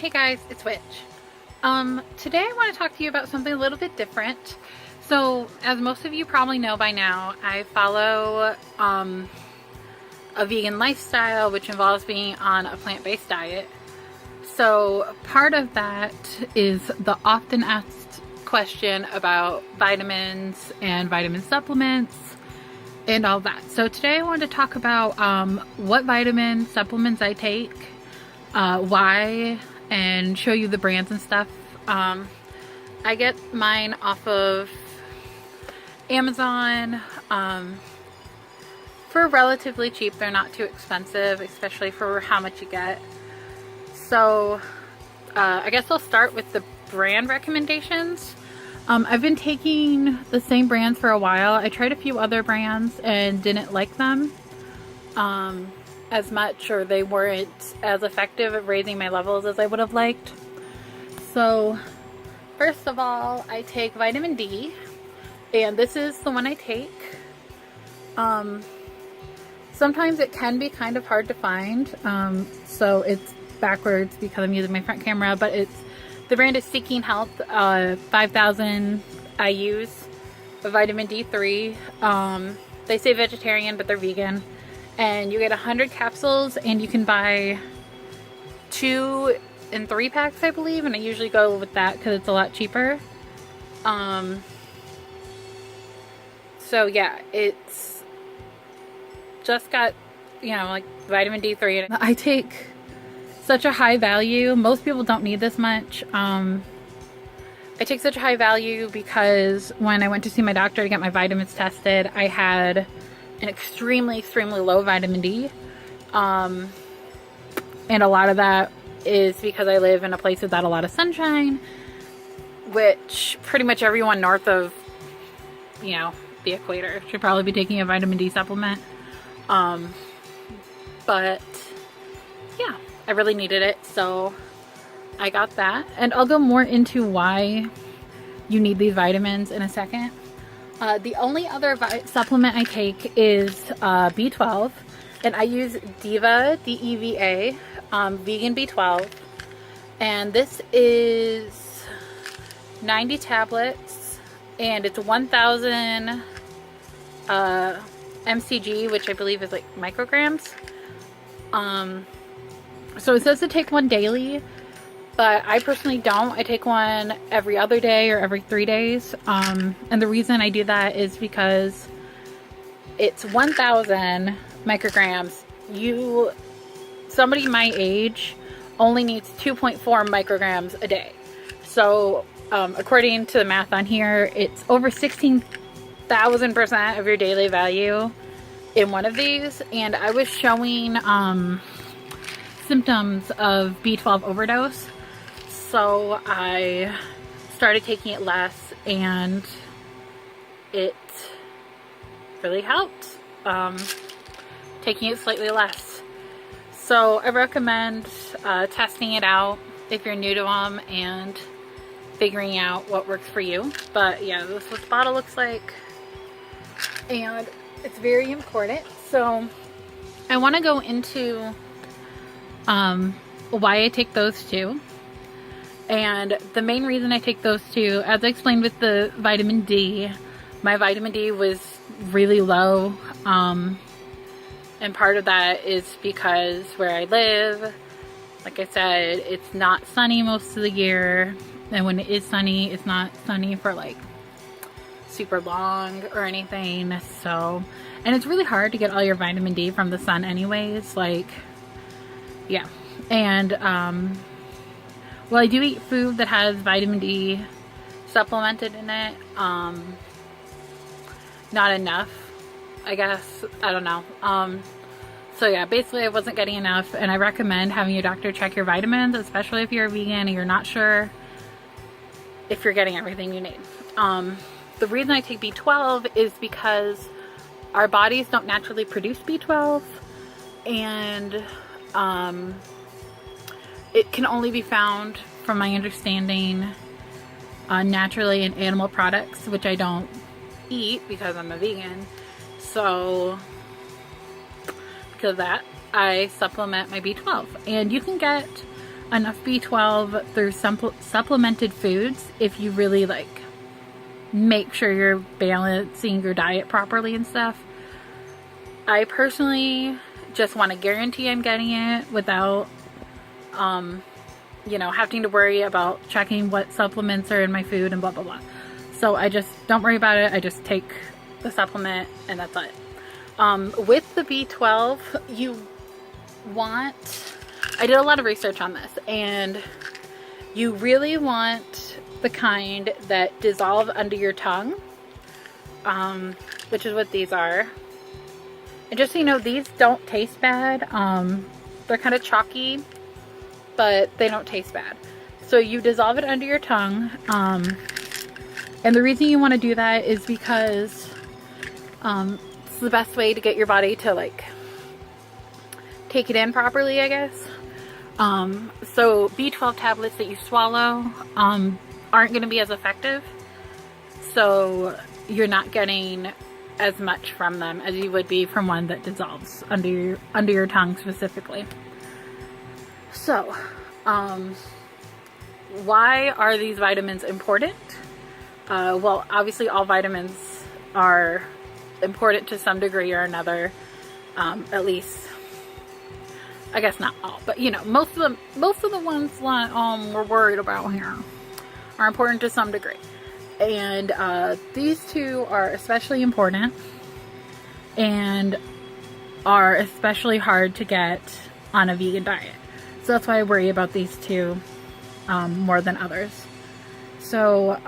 Hey guys, it's Witch. Today I want to talk to you about something a little bit different. So, as most of you probably know by now, I follow a vegan lifestyle, which involves being on a plant-based diet. So, part of that is the often asked question about vitamins and vitamin supplements and all that. So today I wanted to talk about what vitamin supplements I take, why, and show you the brands and stuff. I get mine off of Amazon for relatively cheap. They're not too expensive, especially for how much you get. So I guess I'll start with the brand recommendations. I've been taking the same brands for a while. I tried a few other brands and didn't like them as much, or they weren't as effective at raising my levels as I would have liked. So first of all, I take vitamin D, and this is the one I take. Sometimes it can be kind of hard to find, so it's backwards because I'm using my front camera, but the brand is Seeking Health, 5,000 IUs of vitamin D3. They say vegetarian, but they're vegan. And you get 100 capsules, and you can buy 2 and 3 packs, I believe. And I usually go with that because it's a lot cheaper. So yeah, it's just got, like vitamin D3. I take such a high value. Most people don't need this much. I take such a high value because when I went to see my doctor to get my vitamins tested, I had an extremely low vitamin D. And a lot of that is because I live in a place without a lot of sunshine, which pretty much everyone north of, the equator should probably be taking a vitamin D supplement. But yeah, I really needed it, so I got that. And I'll go more into why you need these vitamins in a second. The only other supplement I take is B12, and I use Deva, D-E-V-A, vegan B12. And this is 90 tablets, and it's 1,000 mcg, which I believe is like micrograms. So it says to take one daily, but I personally don't. I take one every other day or every 3 days. And the reason I do that is because it's 1,000 micrograms. Somebody my age only needs 2.4 micrograms a day. So according to the math on here, it's over 16,000% of your daily value in one of these. And I was showing symptoms of B12 overdose, so I started taking it less, and it really helped, taking it slightly less. So I recommend testing it out if you're new to them and figuring out what works for you. But yeah, this is what the bottle looks like, and it's very important. So I want to go into why I take those two. And the main reason I take those two, as I explained with the vitamin D, my vitamin D was really low. And part of that is because where I live, like I said, it's not sunny most of the year. And when it is sunny, it's not sunny for like super long or anything. So, and it's really hard to get all your vitamin D from the sun anyways. Yeah. And well, I do eat food that has vitamin D supplemented in it. Not enough, I guess. I don't know. So yeah, basically I wasn't getting enough, and I recommend having your doctor check your vitamins, especially if you're a vegan and you're not sure if you're getting everything you need. The reason I take B12 is because our bodies don't naturally produce B12, and it can only be found, from my understanding, naturally in animal products, which I don't eat because I'm a vegan. So because of that, I supplement my B12. And you can get enough B12 through supplemented foods if you really like make sure you're balancing your diet properly and stuff. I personally just want to guarantee I'm getting it without you know, having to worry about checking what supplements are in my food and blah blah blah. So I just don't worry about it. I just take the supplement and that's it. With the B12, you want, I did a lot of research on this, and you really want the kind that dissolve under your tongue, which is what these are. And just so you know, these don't taste bad. They're kind of chalky, but they don't taste bad. So you dissolve it under your tongue. And the reason you want to do that is because it's the best way to get your body to like take it in properly, I guess. So B12 tablets that you swallow aren't going to be as effective. So you're not getting as much from them as you would be from one that dissolves under your tongue specifically. So, why are these vitamins important? Well, obviously all vitamins are important to some degree or another. At least, I guess not all, but you know, most of the ones that we're worried about here are important to some degree. And these two are especially important and are especially hard to get on a vegan diet. So that's why I worry about these two more than others. So,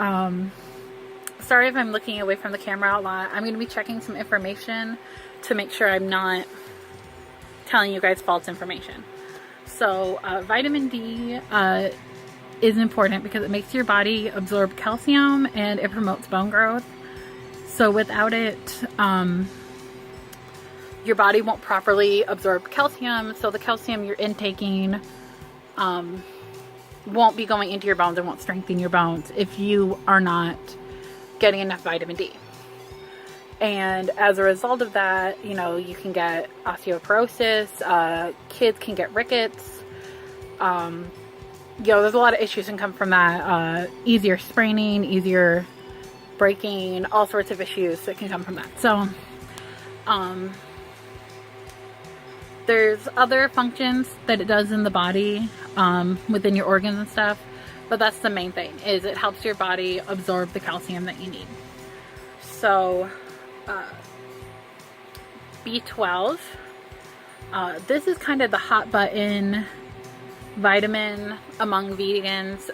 sorry if I'm looking away from the camera a lot. I'm going to be checking some information to make sure I'm not telling you guys false information. So, vitamin D is important because it makes your body absorb calcium and it promotes bone growth. So without it, your body won't properly absorb calcium, so the calcium you're intaking won't be going into your bones and won't strengthen your bones if you are not getting enough vitamin D. And as a result of that, you know, you can get osteoporosis, kids can get rickets, you know, there's a lot of issues that come from that. Easier spraining, easier breaking, all sorts of issues that can come from that. So, there's other functions that it does in the body, within your organs and stuff. But that's the main thing, is it helps your body absorb the calcium that you need. So, B12, this is kind of the hot button vitamin among vegans.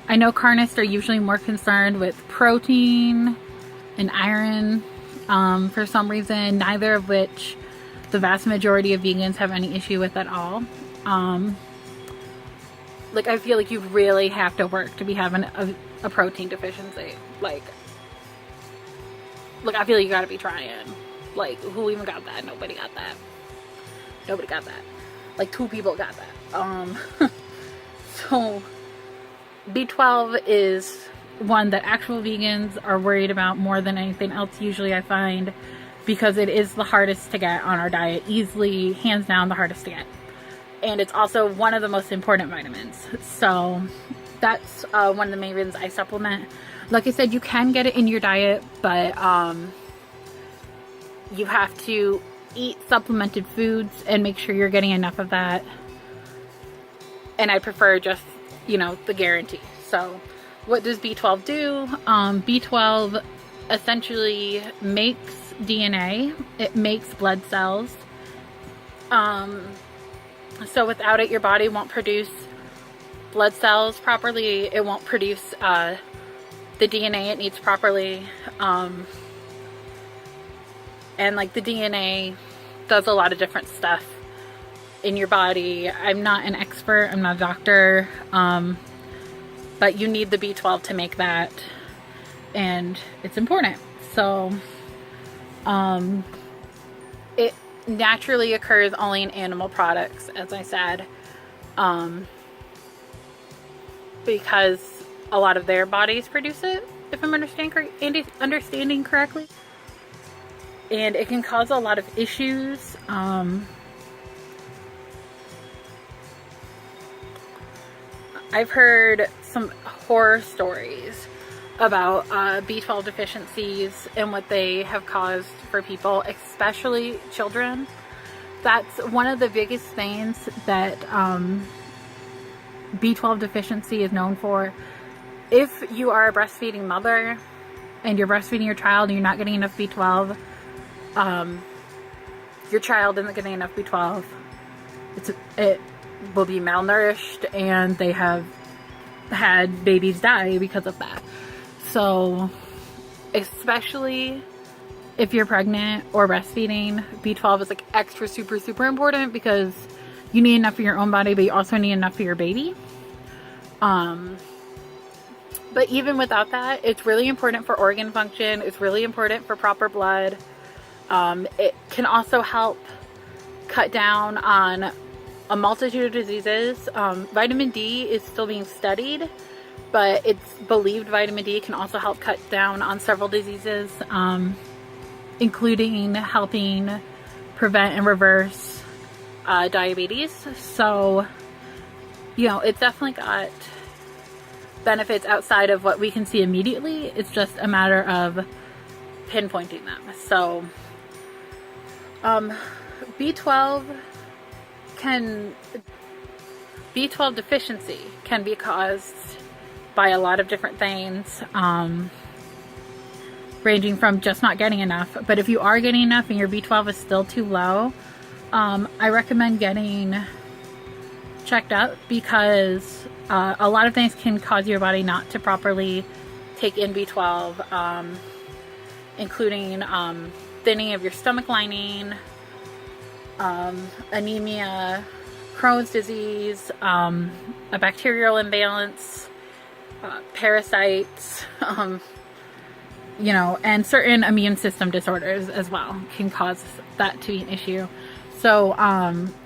I know carnists are usually more concerned with protein and iron for some reason, neither of which the vast majority of vegans have any issue with at all. Like, I feel like you really have to work to be having a protein deficiency. Like, I feel like you gotta be trying. Like, who even got that? Nobody got that. Nobody got that. Like, 2 people got that. So B12 is one that actual vegans are worried about more than anything else, usually, I find, because it is the hardest to get on our diet, easily, hands down, the hardest to get. And it's also one of the most important vitamins. So that's one of the main reasons I supplement. Like I said, you can get it in your diet, but you have to eat supplemented foods and make sure you're getting enough of that. And I prefer just, you know, the guarantee. So what does B12 do? B12 essentially makes DNA. It makes blood cells. So without it, your body won't produce blood cells properly. It won't produce the DNA it needs properly. And like, the DNA does a lot of different stuff in your body. I'm not an expert, I'm not a doctor, but you need the B12 to make that, and it's important. So it naturally occurs only in animal products, as I said, because a lot of their bodies produce it, if I'm understanding correctly. And it can cause a lot of issues. I've heard some horror stories about B12 deficiencies and what they have caused for people, especially children. That's one of the biggest things that B12 deficiency is known for. If you are a breastfeeding mother and you're breastfeeding your child and you're not getting enough B12, your child isn't getting enough B12. It will be malnourished, and they have had babies die because of that. So, especially if you're pregnant or breastfeeding, B12 is like extra super important, because you need enough for your own body, but you also need enough for your baby. But even without that, it's really important for organ function. It's really important for proper blood. It can also help cut down on a multitude of diseases. Vitamin D is still being studied, but it's believed vitamin D can also help cut down on several diseases, including helping prevent and reverse diabetes. So, you know, it's definitely got benefits outside of what we can see immediately. It's just a matter of pinpointing them. So, B12 deficiency can be caused by a lot of different things, ranging from just not getting enough. But if you are getting enough and your B12 is still too low, I recommend getting checked out, because a lot of things can cause your body not to properly take in B12, including thinning of your stomach lining, anemia, Crohn's disease, a bacterial imbalance, parasites, you know, and certain immune system disorders as well can cause that to be an issue. So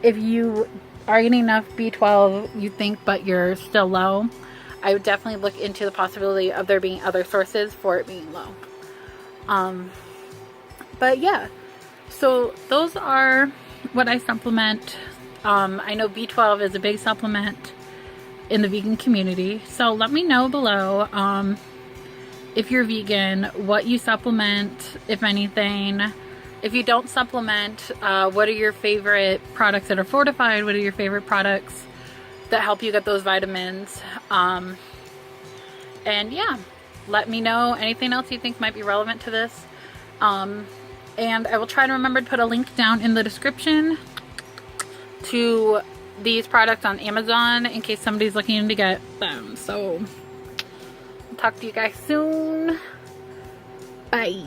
if you are getting enough B12, you think, but you're still low, I would definitely look into the possibility of there being other sources for it being low. But yeah, so those are what I supplement. I know B12 is a big supplement in the vegan community, so let me know below if you're vegan, what you supplement, if anything. If you don't supplement, what are your favorite products that are fortified? What are your favorite products that help you get those vitamins? And yeah, let me know anything else you think might be relevant to this. And I will try to remember to put a link down in the description to these products on Amazon in case somebody's looking to get them. So, I'll talk to you guys soon. Bye.